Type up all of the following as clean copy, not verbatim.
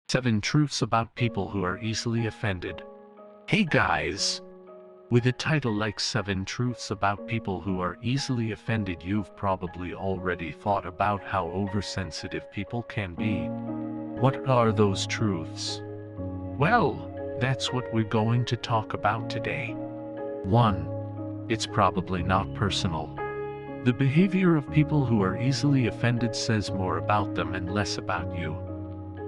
7 Truths About People Who Are Easily Offended. Hey guys! With a title like 7 Truths About People Who Are Easily Offended, you've probably already thought about how oversensitive people can be. What are those truths? Well, that's what we're going to talk about today. 1. It's probably not personal. The behavior of people who are easily offended says more about them and less about you.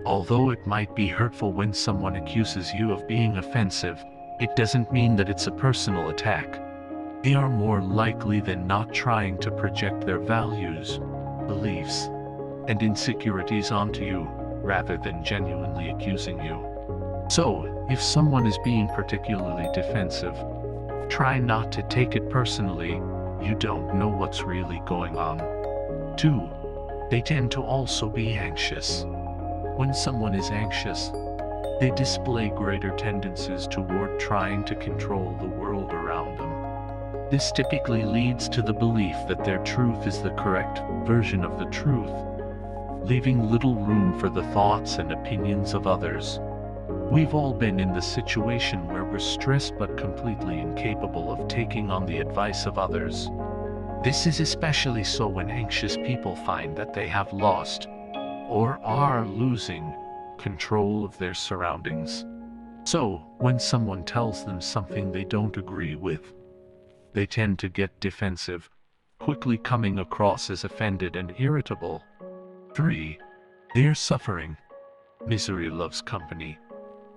Although it might be hurtful when someone accuses you of being offensive, it doesn't mean that it's a personal attack. They are more likely than not trying to project their values, beliefs, and insecurities onto you, rather than genuinely accusing you. So, if someone is being particularly defensive, try not to take it personally. You don't know what's really going on. 2. They tend to also be anxious. When someone is anxious, they display greater tendencies toward trying to control the world around them. This typically leads to the belief that their truth is the correct version of the truth, leaving little room for the thoughts and opinions of others. We've all been in the situation where we're stressed but completely incapable of taking on the advice of others. This is especially so when anxious people find that they have lost, or are losing, control of their surroundings. So, when someone tells them something they don't agree with, they tend to get defensive, quickly coming across as offended and irritable. 3. They're suffering. Misery loves company.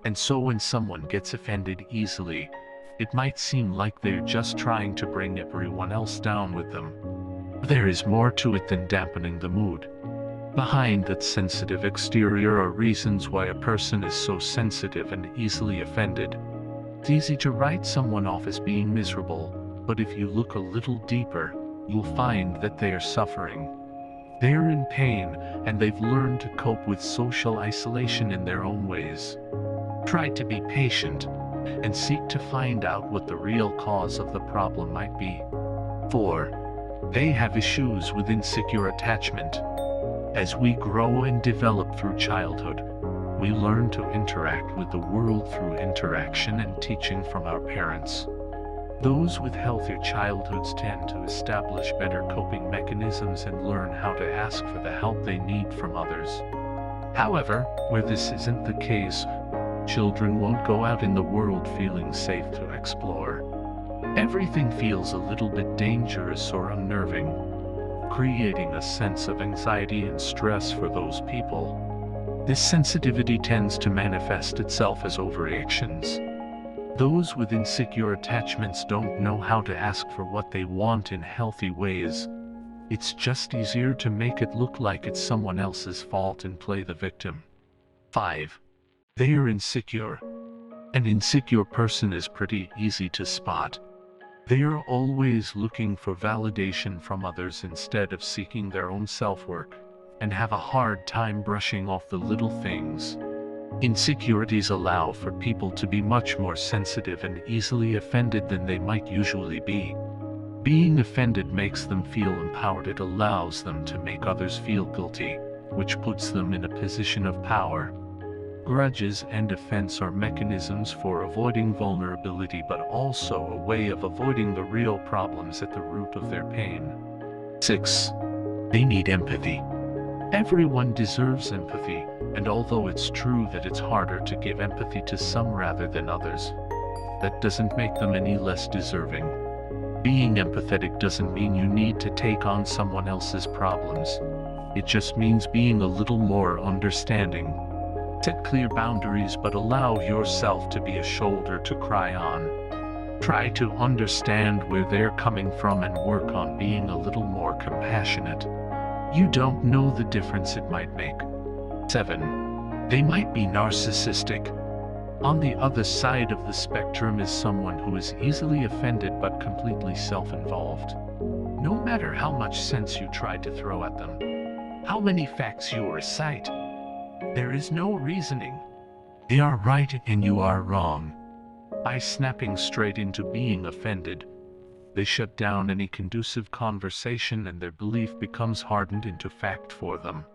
And so when someone gets offended easily, it might seem like they're just trying to bring everyone else down with them. There is more to it than dampening the mood. Behind that sensitive exterior are reasons why a person is so sensitive and easily offended. It's easy to write someone off as being miserable, but if you look a little deeper, you'll find that they are suffering. They are in pain, and they've learned to cope with social isolation in their own ways. Try to be patient, and seek to find out what the real cause of the problem might be. 4. They have issues with insecure attachment. As we grow and develop through childhood, we learn to interact with the world through interaction and teaching from our parents. Those with healthier childhoods tend to establish better coping mechanisms and learn how to ask for the help they need from others. However, where this isn't the case, children won't go out in the world feeling safe to explore. Everything feels a little bit dangerous or unnerving, creating a sense of anxiety and stress for those people. This sensitivity tends to manifest itself as overreactions. Those with insecure attachments don't know how to ask for what they want in healthy ways. It's just easier to make it look like it's someone else's fault and play the victim. 5. They are insecure. An insecure person is pretty easy to spot. They are always looking for validation from others instead of seeking their own self-work, and have a hard time brushing off the little things. Insecurities allow for people to be much more sensitive and easily offended than they might usually be. Being offended makes them feel empowered. It allows them to make others feel guilty, which puts them in a position of power. Grudges and offense are mechanisms for avoiding vulnerability, but also a way of avoiding the real problems at the root of their pain. 6. They need empathy. Everyone deserves empathy, and although it's true that it's harder to give empathy to some rather than others, that doesn't make them any less deserving. Being empathetic doesn't mean you need to take on someone else's problems. It just means being a little more understanding. Set clear boundaries, but allow yourself to be a shoulder to cry on. Try to understand where they're coming from and work on being a little more compassionate. You don't know the difference it might make. 7. They might be narcissistic. On the other side of the spectrum is someone who is easily offended but completely self-involved. No matter how much sense you try to throw at them, how many facts you recite, there is no reasoning. They are right and you are wrong. By snapping straight into being offended, they shut down any conducive conversation and their belief becomes hardened into fact for them.